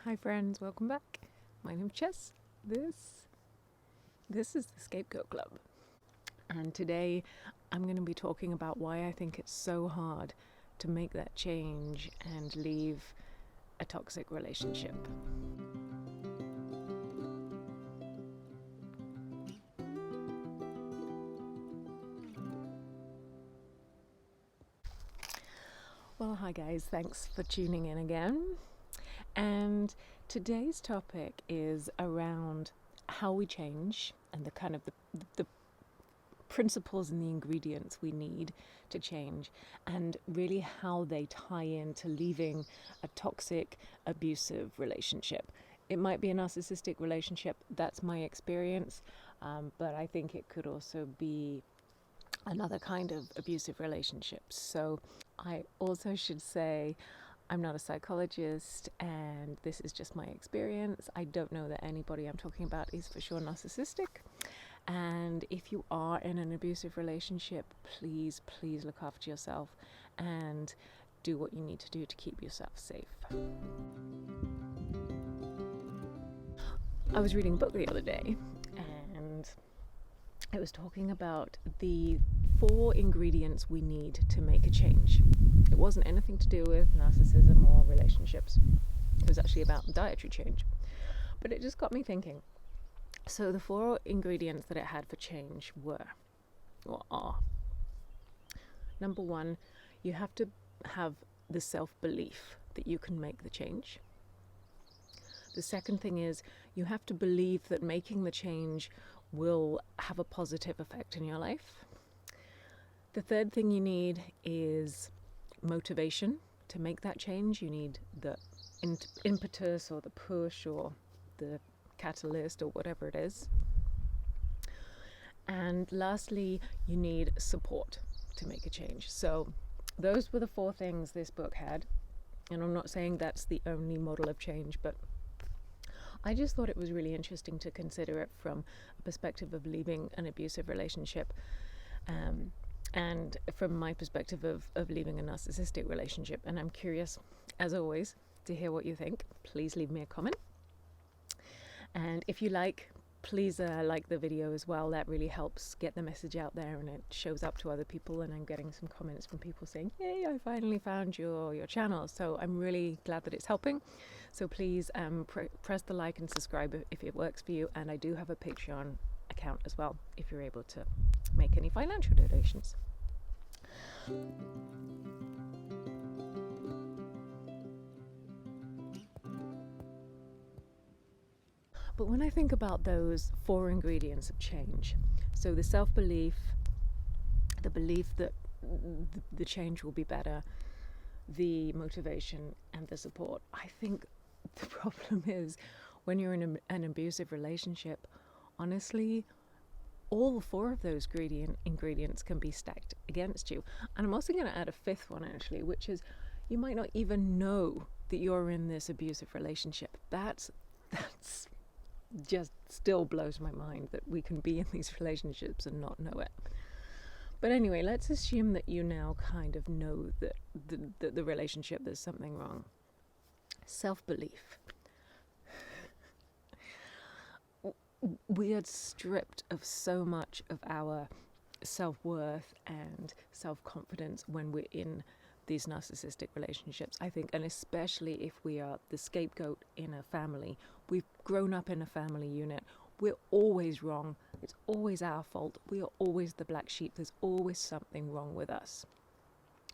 Hi friends, welcome back. My name's Chess. This is the Scapegoat Club. And today I'm going to be talking about why I think it's so hard to make that change and leave a toxic relationship. Well, hi guys, thanks for tuning in again. And today's topic is around how we change and the kind of the principles and the ingredients we need to change, and really how they tie into leaving a toxic, abusive relationship. It might be a narcissistic relationship, that's my experience, but I think it could also be another kind of abusive relationship. So I also should say I'm not a psychologist and this is just my experience. I don't know that anybody I'm talking about is for sure narcissistic. And if you are in an abusive relationship, please look after yourself and do what you need to do to keep yourself safe. I was reading a book the other day and it was talking about the 4 ingredients we need to make a change. It wasn't anything to do with narcissism or relationships. It was actually about dietary change. But it just got me thinking. So the 4 ingredients that it had for change are: number 1, you have to have the self-belief that you can make the change. The second thing is you have to believe that making the change will have a positive effect in your life. The third thing you need is motivation to make that change. You need the impetus or the push or the catalyst or whatever it is. And lastly, you need support to make a change. So those were the 4 things this book had. And I'm not saying that's the only model of change, but I just thought it was really interesting to consider it from a perspective of leaving an abusive relationship, and from my perspective of leaving a narcissistic relationship. And I'm curious, as always, to hear what you think. Please leave me a comment. And if you please like the video as well. That really helps get the message out there and it shows up to other people, and I'm getting some comments from people saying, yay, I finally found your channel. So I'm really glad that it's helping. So please press the like and subscribe if it works for you. And I do have a Patreon account as well if you're able to make any financial donations. But when I think about those 4 ingredients of change, so the self-belief, the belief that the change will be better, the motivation and the support, I think the problem is when you're in an abusive relationship, honestly, all 4 of those ingredients can be stacked against you. And I'm also going to add a 5th one actually, which is you might not even know that you're in this abusive relationship. That's just still blows my mind that we can be in these relationships and not know it. But anyway, let's assume that you now kind of know that the relationship, there's something wrong. Self-belief. We are stripped of so much of our self-worth and self-confidence when we're in these narcissistic relationships, I think, and especially if we are the scapegoat in a family. We've grown up in a family unit. We're always wrong. It's always our fault. We are always the black sheep. There's always something wrong with us.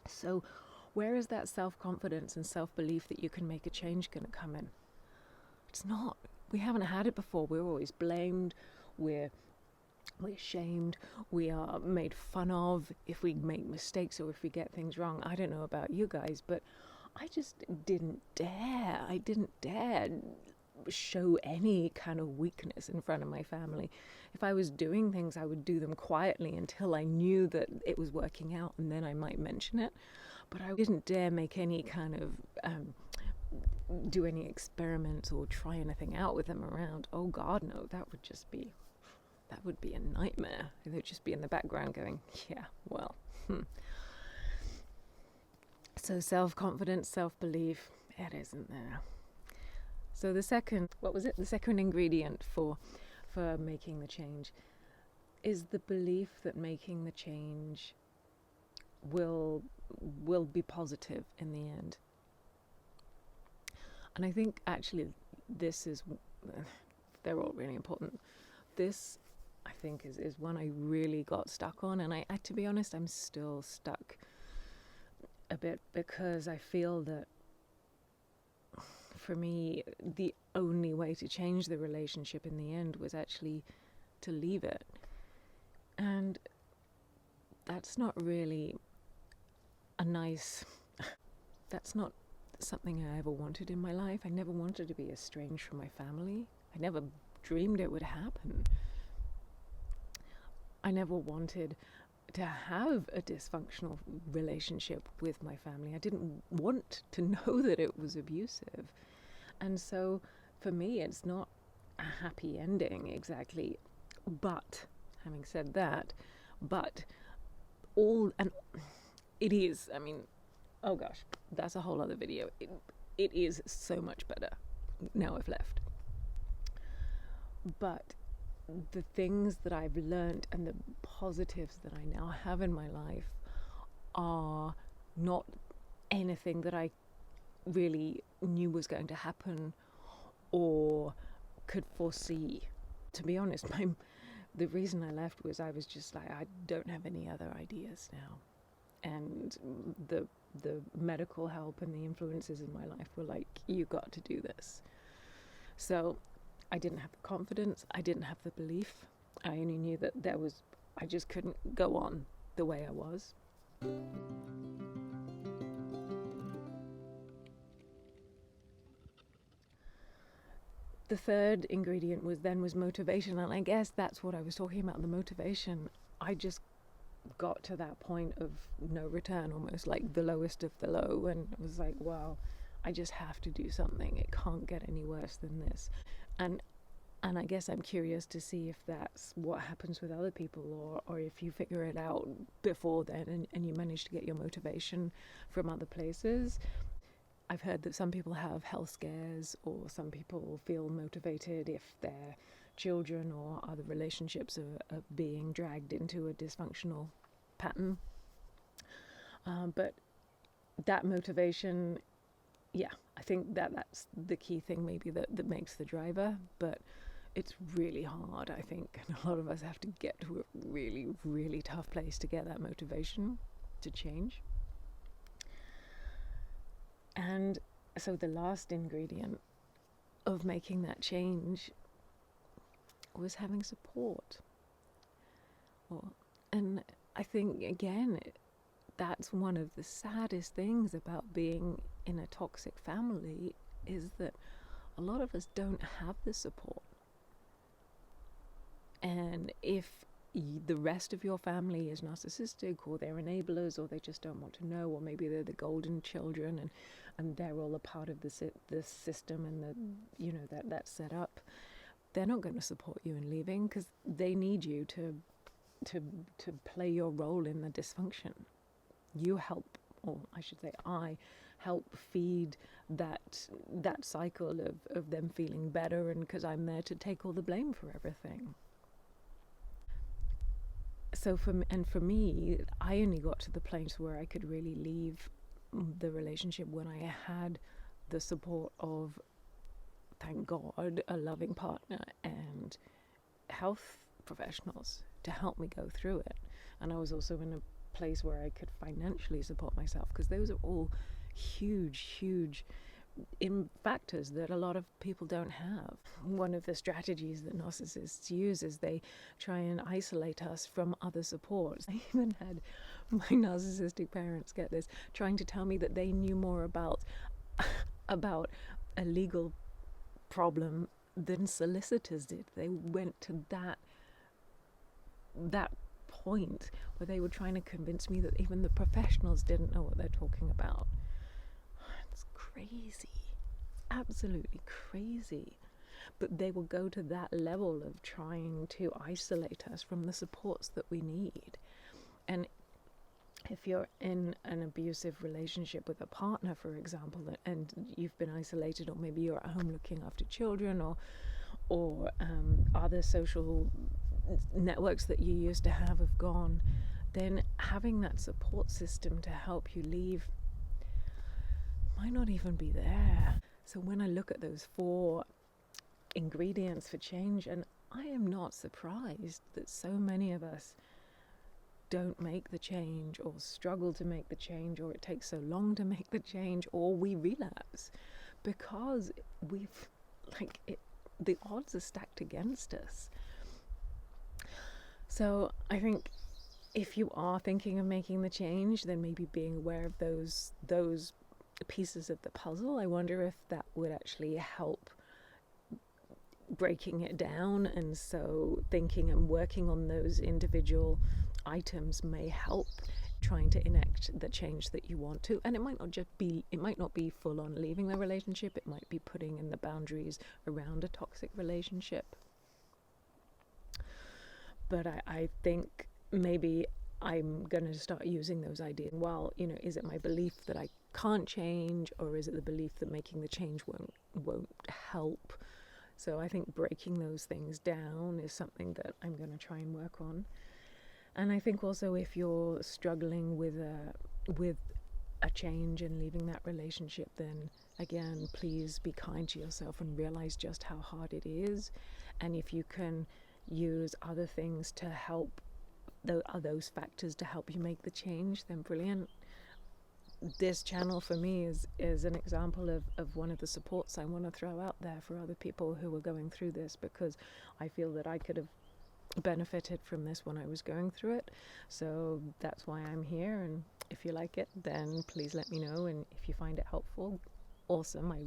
So where is that self-confidence and self-belief that you can make a change going to come in? It's not. We haven't had it before. We're always blamed. We're shamed. We are made fun of if we make mistakes or if we get things wrong. I don't know about you guys, but I just didn't dare. I didn't dare show any kind of weakness in front of my family. If I was doing things, I would do them quietly until I knew that it was working out, and then I might mention it. But I didn't dare make any kind of do any experiments or try anything out with them around. Oh God, no, that would be a nightmare. They'd just be in the background going, yeah, well. So self-confidence, self-belief, it isn't there. So the second, what was it? The second ingredient for making the change is the belief that making the change will be positive in the end. And I think actually this is, they're all really important. This, I think, is one I really got stuck on, and I to be honest, I'm still stuck a bit, because I feel that for me, the only way to change the relationship in the end was actually to leave it. And that's not really that's not something I ever wanted in my life. I never wanted to be estranged from my family. I never dreamed it would happen. I never wanted to have a dysfunctional relationship with my family. I didn't want to know that it was abusive. And so for me, it's not a happy ending exactly. But having said that, it is, I mean, oh gosh, that's a whole other video. It is so much better now I've left. But the things that I've learned and the positives that I now have in my life are not anything that I really knew was going to happen or could foresee. To be honest, the reason I left was I was just like, I don't have any other ideas now. And the medical help and the influences in my life were like, you got to do this. So I didn't have the confidence, I didn't have the belief. I only knew that I just couldn't go on the way I was. The third ingredient was motivation, and I guess that's what I was talking about, the motivation. I just got to that point of no return, almost like the lowest of the low, and it was like, wow, I just have to do something. It can't get any worse than this. And I guess I'm curious to see if that's what happens with other people, or if you figure it out before then and you manage to get your motivation from other places. I've heard that some people have health scares, or some people feel motivated if their children or other relationships are being dragged into a dysfunctional pattern. But that motivation, yeah, I think that's the key thing maybe that makes the driver. But it's really hard, I think, and a lot of us have to get to a really, really tough place to get that motivation to change. And so the last ingredient of making that change was having support. And I think, again, that's one of the saddest things about being in a toxic family, is that a lot of us don't have the support. And if the rest of your family is narcissistic, or they're enablers, or they just don't want to know, or maybe they're the golden children and they're all a part of the system and that set up, they're not going to support you in leaving, because they need you to play your role in the dysfunction. You help, or I should say I help feed that cycle of them feeling better, and because I'm there to take all the blame for everything. So for me, I only got to the place where I could really leave the relationship when I had the support of, thank God, a loving partner and health professionals to help me go through it. And I was also in a place where I could financially support myself, because those are all huge factors that a lot of people don't have. One of the strategies that narcissists use is they try and isolate us from other supports. I even had my narcissistic parents, get this, trying to tell me that they knew more about a legal problem than solicitors did. They went to that point where they were trying to convince me that even the professionals didn't know what they're talking about. It's crazy, absolutely crazy. But they will go to that level of trying to isolate us from the supports that we need. And if you're in an abusive relationship with a partner, for example, and you've been isolated, or maybe you're at home looking after children, or other social networks that you used to have gone, then having that support system to help you leave might not even be there. So when I look at those 4 ingredients for change, and I am not surprised that so many of us don't make the change, or struggle to make the change, or it takes so long to make the change, or we relapse, because the odds are stacked against us. So I think if you are thinking of making the change, then maybe being aware of those pieces of the puzzle. I wonder if that would actually help breaking it down, and so thinking and working on those individual items may help trying to enact the change that you want to. And it might not be full on leaving the relationship, it might be putting in the boundaries around a toxic relationship. But I think maybe I'm going to start using those ideas. Well, is it my belief that I can't change, or is it the belief that making the change won't help? So I think breaking those things down is something that I'm going to try and work on. And I think also, if you're struggling with a change and leaving that relationship, then again, please be kind to yourself and realize just how hard it is. And if you can use other things to help, those factors to help you make the change, then brilliant. This channel for me is an example of one of the supports I want to throw out there for other people who are going through this, because I feel that I could have benefited from this when I was going through it. So that's why I'm here, and if you like it, then please let me know, and if you find it helpful, awesome. It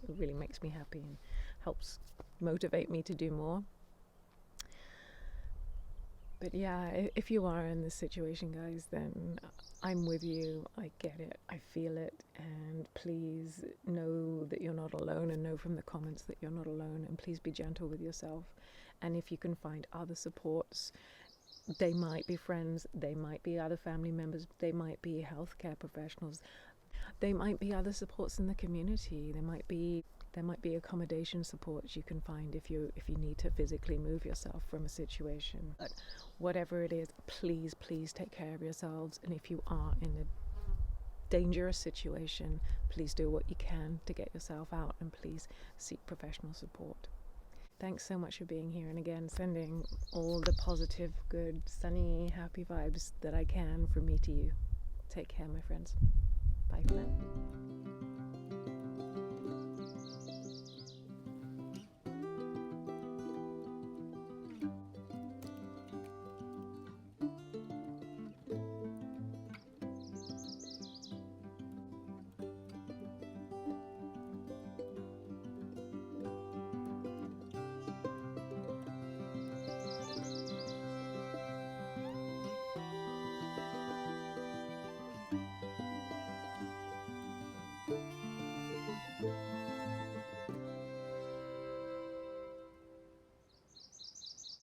really makes me happy and helps motivate me to do more. But yeah, if you are in this situation, guys, then I'm with you. I get it. I feel it. And please know that you're not alone, and know from the comments that you're not alone. And please be gentle with yourself. And if you can find other supports, they might be friends, they might be other family members, they might be healthcare professionals, they might be other supports in the community, there might be accommodation supports you can find if you need to physically move yourself from a situation. But whatever it is, please take care of yourselves. And if you are in a dangerous situation, please do what you can to get yourself out, and please seek professional support. Thanks so much for being here, and again, sending all the positive, good, sunny, happy vibes that I can from me to you. Take care, my friends. Bye for now.